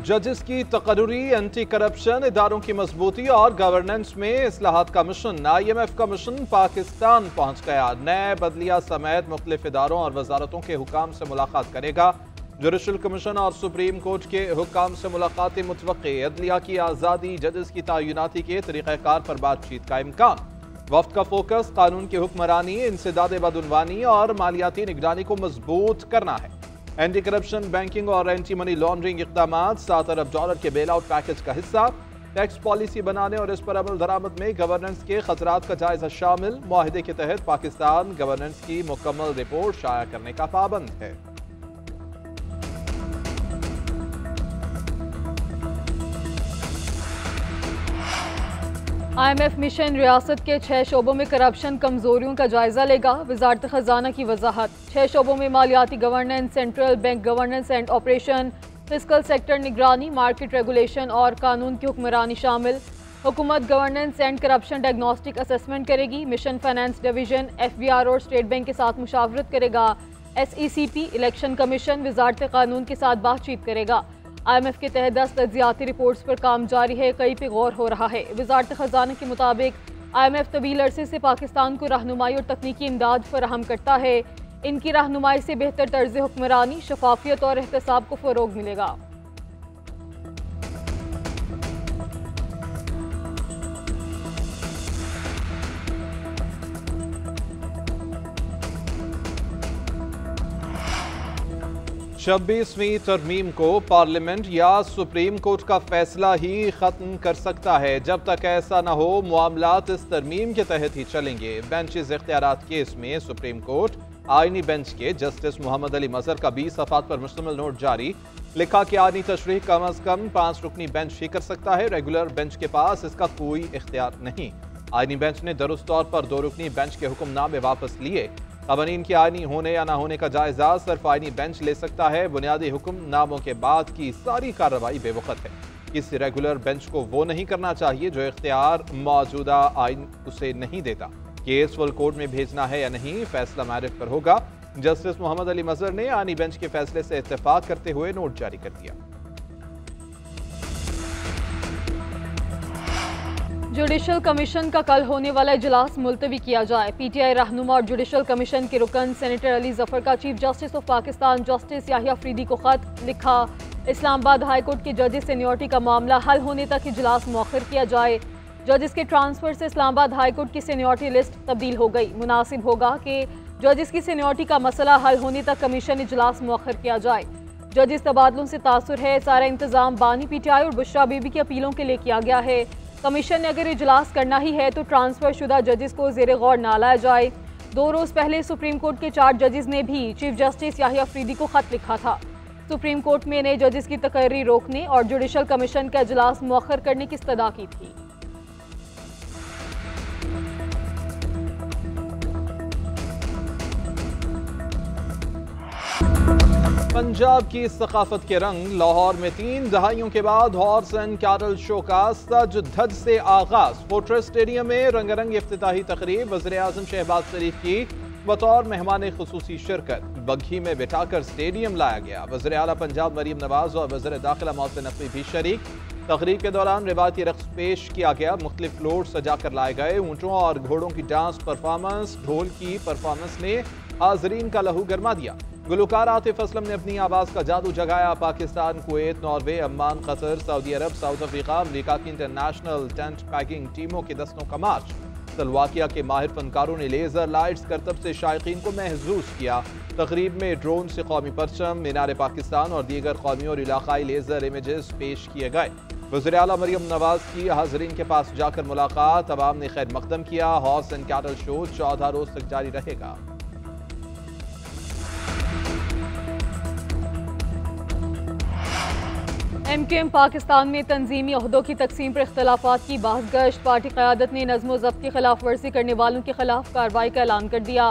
जजेस की तकर्री, anti corruption इदारों की मजबूती और गवर्नेंस में इस्लाहात का मिशन। IMF का मिशन पाकिस्तान पहुंच गया। नए बदलिया समेत मुख्तलिफ इदारों और वजारतों के हुकाम से मुलाकात करेगा। जुडिशल कमीशन और सुप्रीम कोर्ट के हुकाम से मुलाकातें मुतवक्के। अदलिया की आज़ादी, जजेस की तयनाती के तरीक़ाकार पर बातचीत का इम्कान। वफ्द का फोकस कानून की हुक्मरानी, इंसदाद बदउनवानी और मालियाती निगरानी को मजबूत करना है। एंटी करप्शन, बैंकिंग और एंटी मनी लॉन्ड्रिंग इक़दाम $7 अरब के बेल आउट पैकेज का हिस्सा। टैक्स पॉलिसी बनाने और इस पर अमल दरामद में गवर्नेंस के खतरात का जायजा शामिल। मुआहदे के तहत पाकिस्तान गवर्नेंस की मुकम्मल रिपोर्ट शाया करने का पाबंद है। IMF मिशन रियासत के 6 शोबों में करप्शन कमजोरियों का जायजा लेगा। वजारत खजाना की वजाहत। 6 शोबों में मालियाती governance, central bank governance and operation, fiscal sector निगरानी, मार्केट रेगुलेशन और कानून की हुक्मरानी शामिल। हुकूमत governance and corruption diagnostic assessment करेगी। मिशन फाइनेंस डिवीजन FBR और स्टेट बैंक के साथ मुशावरत करेगा। SECP इलेक्शन कमीशन वजारत कानून के साथ बातचीत करेगा। IMF के तहत 10 तज्जियाती रिपोर्ट्स पर काम जारी है, कई पे गौर हो रहा है। वजारत खजाना के मुताबिक IMF तवील अरसे से पाकिस्तान को रहनुमाई और तकनीकी इमदाद फराहम करता है। इनकी रहनुमाई से बेहतर तर्ज हुक्मरानी, शफाफियत और एहतसाब को फ़रोग मिलेगा। छब्बीसवीं तरमीम को पार्लियामेंट या सुप्रीम कोर्ट का फैसला ही खत्म कर सकता है। जब तक ऐसा न हो, मामलात इस तरमीम के तहत ही चलेंगे। बेंचेस इख्तियारात केस में सुप्रीम कोर्ट आईनी बेंच के जस्टिस मोहम्मद अली मजहर का 20 सफ़ात पर मुश्तमिल नोट जारी। लिखा कि आईनी तशरीह कम अज कम 5 रुकनी बेंच ही कर सकता है। रेगुलर बेंच के पास इसका कोई इख्तियार नहीं। आईनी बेंच ने दुरुस्त तौर पर 2 रुकनी बेंच के हुक्मनामे वापस लिए। क़वानीन की आईनी होने या ना होने का जायजा सिर्फ आईनी बेंच ले सकता है। बुनियादी हुक्मनामों के बाद की सारी कार्रवाई बेवकत है। किसी रेगुलर बेंच को वो नहीं करना चाहिए जो इख्तियार मौजूदा आईन उसे नहीं देता। केस फुल कोर्ट में भेजना है या नहीं, फैसला मैरिट पर होगा। जस्टिस मोहम्मद अली मजहर ने आईनी बेंच के फैसले से इत्तेफाक करते हुए नोट जारी कर दिया। जुडिशल कमीशन का कल होने वाला इजलास मुलतवी किया जाए। PTI रहनुमा और जुडिशल कमीशन के रुकन सेनेटर अली जफर का chief justice of Pakistan justice Yahya Afridi को खत लिखा। इस्लामाबाद हाई कोर्ट के जजेस सीनियरिटी का मामला हल होने तक इजलास मौखर किया जाए। जजेस के ट्रांसफर से इस्लामाबाद हाई कोर्ट की सीनियरिटी लिस्ट तब्दील हो गई। मुनासिब होगा कि जजेस की सीनियरिटी का मसला हल होने तक कमीशन इजलास मौखर किया जाए। जजेस तबादलों से तासुर है। सारा इंतजाम बानी PTI और बुशरा बीबी की अपीलों के लिए किया गया है। कमीशन ने अगर इजलास करना ही है तो ट्रांसफर शुदा जजेस को ज़ेरे गौर ना लाया जाए। 2 रोज़ पहले सुप्रीम कोर्ट के 4 जजेस ने भी चीफ जस्टिस याहिया अफरीदी को खत लिखा था। सुप्रीम कोर्ट में नए जजेस की तकर्री रोकने और जुडिशल कमीशन का इजलास मौखर करने की इस्तदा की थी। पंजाब की सकाफत के रंग। लाहौर में 3 दहाइयों के बाद हॉर्स एंड कैटल शो का सज धज से आगाज। फोर्ट्रेस स्टेडियम में रंगारंग इफ्तिताही तकरीब। वज़ीर आज़म शहबाज शरीफ की बतौर मेहमान खुसूसी शिरकत। बग्घी में बिठाकर स्टेडियम लाया गया। वज़ीर आला पंजाब मरीम नवाज और वज़ीर दाखिला मोहसिन नकवी भी शरीक। तकरीब के दौरान रिवायती रक्स पेश किया गया। मुख्तलिफ फ्लोर सजा कर लाए गए। ऊँटों और घोड़ों की डांस परफॉर्मेंस, ढोल की परफॉर्मेंस ने हाजरीन का लहू गरमा दिया। गुलकार आतिफ असलम ने अपनी आवाज़ का जादू जगाया। Pakistan, Kuwait, Norway, Amman, Qatar, Saudi अरब, साउथ अफ्रीका, अमरीका की इंटरनेशनल टेंट पैकिंग टीमों के दस्तों का मार्च। सलवाकिया के माहिर फनकारों ने लेज़र लाइट्स करतब से शायकीन को महसूस किया। तकरीब में ड्रोन से कौमी परचम, मीनार पाकिस्तान और दीगर कौमी और इलाकाई लेज़र इमेजेस पेश किए गए। वज़ीर आला मरीम नवाज की हाजरीन के पास जाकर मुलाकात। अवाम ने खैर मकदम किया। हॉर्स एंड कैटल शो 14 रोज तक जारी रहेगा। MKM पाकिस्तान में तंजीमी ओहदों की तकसीम पर इख्तलाफात की बाज़गश्त। पार्टी क़यादत ने नज़्म व ज़ब्त की खिलाफ वर्जी करने वालों के खिलाफ कार्रवाई का ऐलान कर दिया।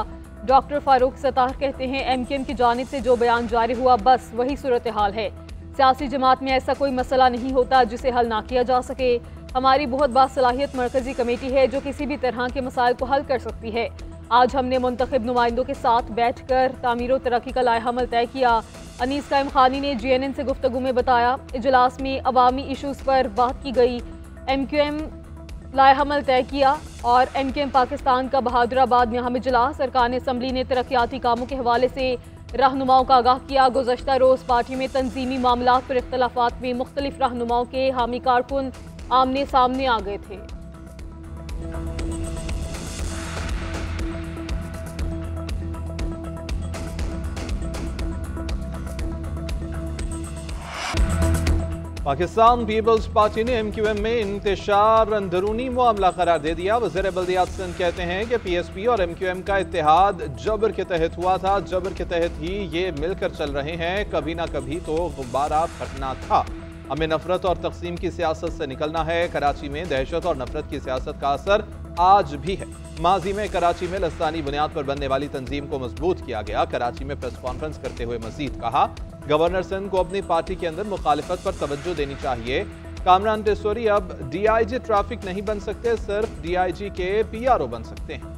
डॉक्टर फारूक सतार कहते हैं MKM की जानिब से जो बयान जारी हुआ बस वही सूरत हाल है। सियासी जमात में ऐसा कोई मसला नहीं होता जिसे हल ना किया जा सके। हमारी बहुत बासलाहियत मरकजी कमेटी है जो किसी भी तरह के मसाइल को हल कर सकती है। आज हमने मुंतखब नुमाइंदों के साथ बैठ कर तामीर व तरक्की का लायहमल तय किया। अनीस कायम खानी ने GNN से गुफ्तगू में बताया, इजलास में अवामी इशूज़ पर बात की गई। MQM लाएहमल तय किया और MQM पाकिस्तान का बहादुराबाद में अहम इजलास। अरकान असम्बली ने तरक्याती कामों के हवाले से रहनुमाओं का आगाह किया। गुज़श्ता रोज़ पार्टी में तंजीमी मामलात पर इख्तलाफात में मुख्तलिफ रहनुमाओं के हामी कारकुन आमने सामने आ गए थे। पाकिस्तान पीपल्स पार्टी ने MQM में इंतशार अंदरूनी मामला करार दे दिया। वज़ीर बल्दियात सिंध कहते हैं कि PSP और MQM का इत्तेहाद जबर के तहत हुआ था, जबर के तहत ही ये मिलकर चल रहे हैं। कभी ना कभी तो गुब्बारा फटना था। हमें नफरत और तकसीम की सियासत से निकलना है। कराची में दहशत और नफरत की सियासत का असर आज भी है। माजी में कराची में लसानी बुनियाद पर बनने वाली तंजीम को मजबूत किया गया। कराची में प्रेस कॉन्फ्रेंस करते हुए मजीद कहा, गवर्नर सिंध को अपनी पार्टी के अंदर मुखालिफत पर तवज्जो देनी चाहिए। कामरान टेसोरी अब DIG ट्रैफिक नहीं बन सकते, सिर्फ DIG के PRO बन सकते हैं।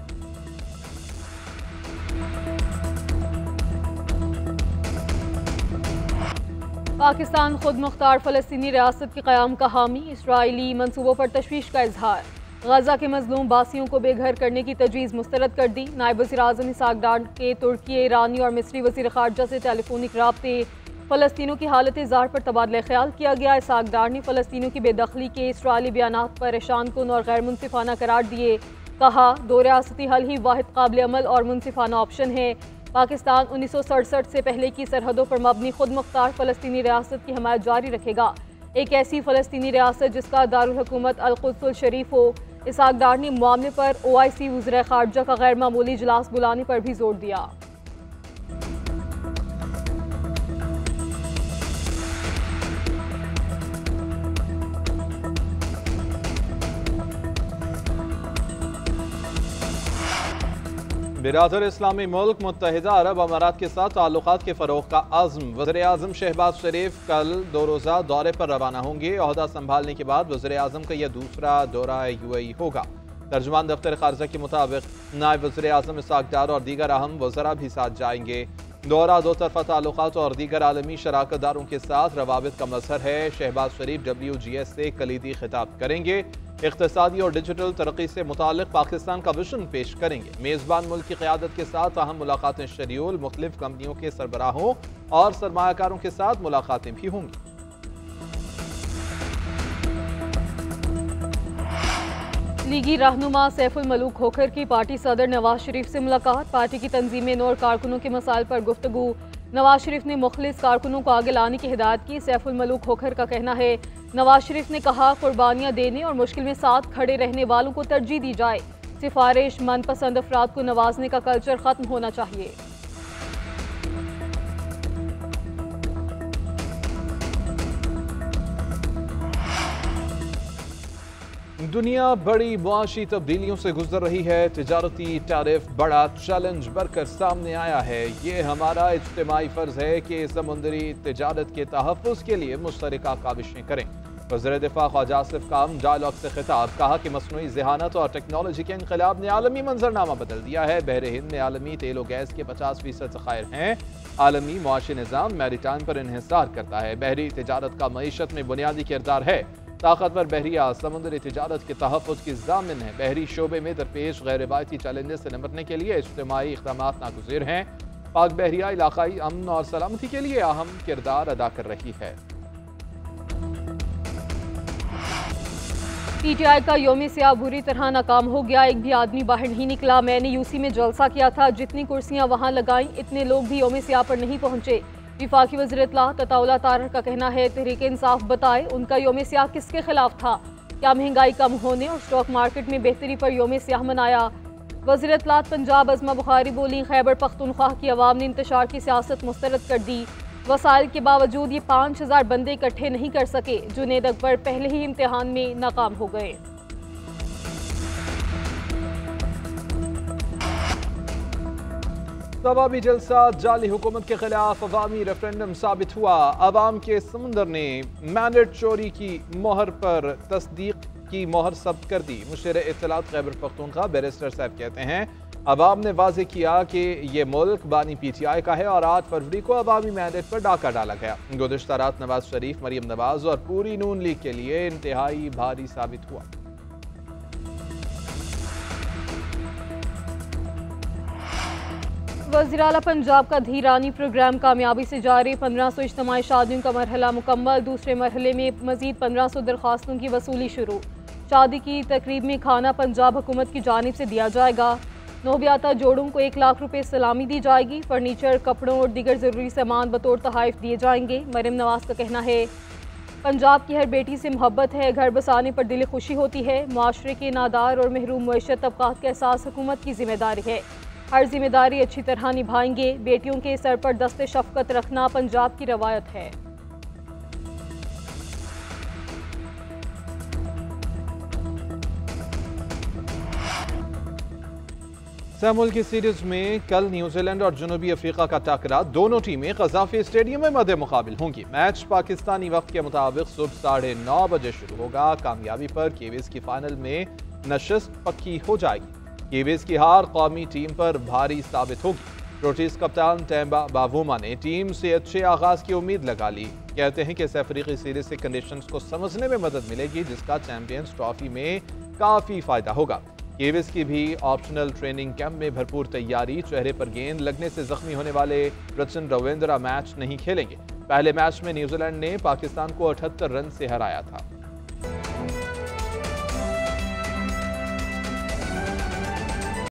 पाकिस्तान खुद मुख्तार फ़लस्तीनी रियासत के क़याम का हामी, इसराइली मंसूबों पर तशवीश का इजहार। गजा के मजलूम बासियों को बेघर करने की तजवीज़ मुस्तरद कर दी। नायब वज़ीर आज़म इसहाक डार के तुर्की, ईरानी और मिस्री वज़ीर ख़ारजा से टेलीफोनिक राब्ते। फ़लस्तीनों की हालत ज़ार पर तबादला ख्याल किया गया। इसहाक डार ने फ़लस्तीनों की बेदखली के इसराइली बयानात परेशान कुन और गैर मुनसिफाना करार दिए। कहा, दो रियासती हल ही वाहिद काबिल अमल और मुनसिफाना ऑप्शन है। पाकिस्तान 1967 से पहले की सरहदों पर मबनी खुद मुख्तार फ़लस्तीनी रियासत की हमायत जारी रखेगा। एक ऐसी फ़लस्तीनी रियासत जिसका दारुल हुकूमत अल-कुद्स शरीफ हो। इसहाक डार ने मामले पर OIC वज़ीर ख़ारजा का गैर मामूली इजलास बुलाने पर भी जोर दिया। बिरादर इस्लामी मुल्क मुत्तहिदा अरब अमारात के साथ ताल्लुकात के फ़रोग़ का आज़म। वज़ीर आज़म शहबाज शरीफ कल 2 रोज़ा दौरे पर रवाना होंगे। ओहदा संभालने के बाद वज़ीर आज़म का यह दूसरा दौरा UAE होगा। तर्जुमान दफ्तर ख़ारजा के मुताबिक नायब वज़ीर आज़म इसहाक डार और दीगर अहम वज़रा भी साथ जाएंगे। दौरा दो तरफ़ा ताल्लुकात और दीगर आलमी शराकतदारों के साथ रवाबित का मज़हर है। शहबाज शरीफ WGS से कलीदी खिताब करेंगे। इक़्तिसादी और डिजिटल तरक्की से मुताल्लिक़ पाकिस्तान का विजन पेश करेंगे। मेज़बान मुल्क की क़यादत के साथ अहम मुलाकातें शेड्यूल, मुख्तलिफ कंपनियों के सरबराहों और सरमायाकारों के साथ मुलाकातें भी होंगी। लीगी रहनुमा सैफुल मलूक खोखर की पार्टी सदर नवाज शरीफ से मुलाकात। पार्टी की तंजीमें और कारकुनों के मसाइल पर गुफ्तगू। नवाज शरीफ ने मुखलिस कारकुनों को आगे लाने की हिदायत की। सैफुल मलूक खोखर का कहना है, नवाज शरीफ ने कहा, कुर्बानियां देने और मुश्किल में साथ खड़े रहने वालों को तरजीह दी जाए। सिफारिश, मनपसंद अफराद को नवाजने का कल्चर खत्म होना चाहिए। दुनिया बड़ी मुआशी तब्दीलियों से गुजर रही है। तिजारती टैरिफ बड़ा चैलेंज बनकर सामने आया है। ये हमारा इज्तिमाई फ़र्ज है कि समुद्री तिजारत के तहफ़्फ़ुज़ के लिए मुश्तरका काविशें करें। वज़ीर दिफ़ा ख्वाजा आसिफ काम डायलॉग से खिताब। कहा कि मसनूई ज़हानत और टेक्नोलॉजी के इनक़लाब ने आलमी मंजरनामा बदल दिया है। बहर हिंद में आलमी तेल और गैस के 50% ज़खायर हैं। आलमी मुआशी निज़ाम मैरीटाइम पर इन्हिसार करता है। बहरी तिजारत का मईशत में बुनियादी किरदार है। ताकतवर बहरिया समुद्री तिजारत के तहफ़्फ़ुज़ की ज़ामिन है। बहरी शोबे में दरपेश गैर रिवायती चैलेंजेस से निपटने के लिए इज्तिमाई इक़दामात नागुज़िर हैं। पाक बहरिया इलाकाई अमन और सलामती के लिए अहम किरदार अदा कर रही है। PTI का यौम सियाह बुरी तरह नाकाम हो गया। एक भी आदमी बाहर नहीं निकला। मैंने UC में जलसा किया था, जितनी कुर्सियां वहां लगाई इतने लोग भी यौम सियाह पर नहीं पहुंचे। विफाकी वज़ीर इत्तलाअत अताउल्लाह तारर का कहना है, तहरीक इंसाफ बताए उनका यौम सियाह किसके खिलाफ था? क्या महंगाई कम होने और स्टॉक मार्केट में बेहतरी पर यौम सियाह मनाया? वज़ीर इत्तलाअत पंजाब अज़मा बुखारी बोली, खैबर पख्तूनख्वा की अवाम ने इंतशार की सियासत मुस्तरद कर दी। वसाइल के बावजूद ये 5000 बंदे इकट्ठे नहीं कर सके। जुनैद अकबर पहले ही इम्तिहान में नाकाम हो गए। तबाबी जलसा जाली हुकूमत के खिलाफ अवामी रेफरेंडम साबित हुआ। अवाम के समुंदर ने मैंडेट चोरी की मोहर पर तस्दीक की मोहर जब्त कर दी। मुशीर इत्तलाअत खैबर पख्तूनख्वा बैरिस्टर साहब कहते हैं, अवाम ने वाजे किया कि ये मुल्क बानी PTI का है और 8 फरवरी को अवामी मैंडेट पर डाका डाला गया। गुज़िश्ता रात नवाज शरीफ, मरियम नवाज और पूरी नून लीग के लिए इंतहाई भारी साबित हुआ। वज़ीर-ए-आला पंजाब का धीरानी प्रोग्राम कामयाबी से जारी। 1500 इज्तिमाई शादियों का मरहला मुकम्मल। दूसरे मरहले में मजीद 1500 दरख्वास्तों की वसूली शुरू। शादी की तकरीब में खाना पंजाब हुकूमत की जानिब से दिया जाएगा। नोबियाता जोड़ों को 1 लाख रुपए सलामी दी जाएगी। फर्नीचर, कपड़ों और दीगर ज़रूरी सामान बतौर तोहफ़ दिए जाएंगे। मरियम नवाज का कहना है, पंजाब की हर बेटी से मोहब्बत है, घर बसाने पर दिल खुशी होती है। माशरे के नादार और महरूम मईशत तबकात का एहसास हुकूमत की जिम्मेदारी है। हर जिम्मेदारी अच्छी तरह निभाएंगे। बेटियों के सर पर दस्ते शफ़क़त रखना पंजाब की रवायत है। मुल्की सीरीज में कल न्यूजीलैंड और जनूबी अफ्रीका का टकरा। दोनों टीमें क़ज़ाफ़ी स्टेडियम में मद्दे मुकाबिल होंगी। मैच पाकिस्तानी वक्त के मुताबिक सुबह 9:30 बजे शुरू होगा। कामयाबी पर कीवीज़ की फाइनल में नशिस्त पक्की हो जाएगी। कीवीज़ की हार कौमी टीम पर भारी साबित होगी। प्रोटीज कप्तान टेम्बा बावूमा ने टीम से अच्छे आगाज़ की उम्मीद लगा ली। कहते हैं कि इस अफ्रीकी सीरीज से कंडीशंस को समझने में मदद मिलेगी, जिसका चैंपियंस ट्रॉफी में काफ़ी फ़ायदा होगा। कीवीज़ की भी ऑप्शनल ट्रेनिंग कैंप में भरपूर तैयारी। चेहरे पर गेंद लगने से जख्मी होने वाले रचिन रविंद्रा मैच नहीं खेलेंगे। पहले मैच में न्यूजीलैंड ने पाकिस्तान को 78 रन से हराया था।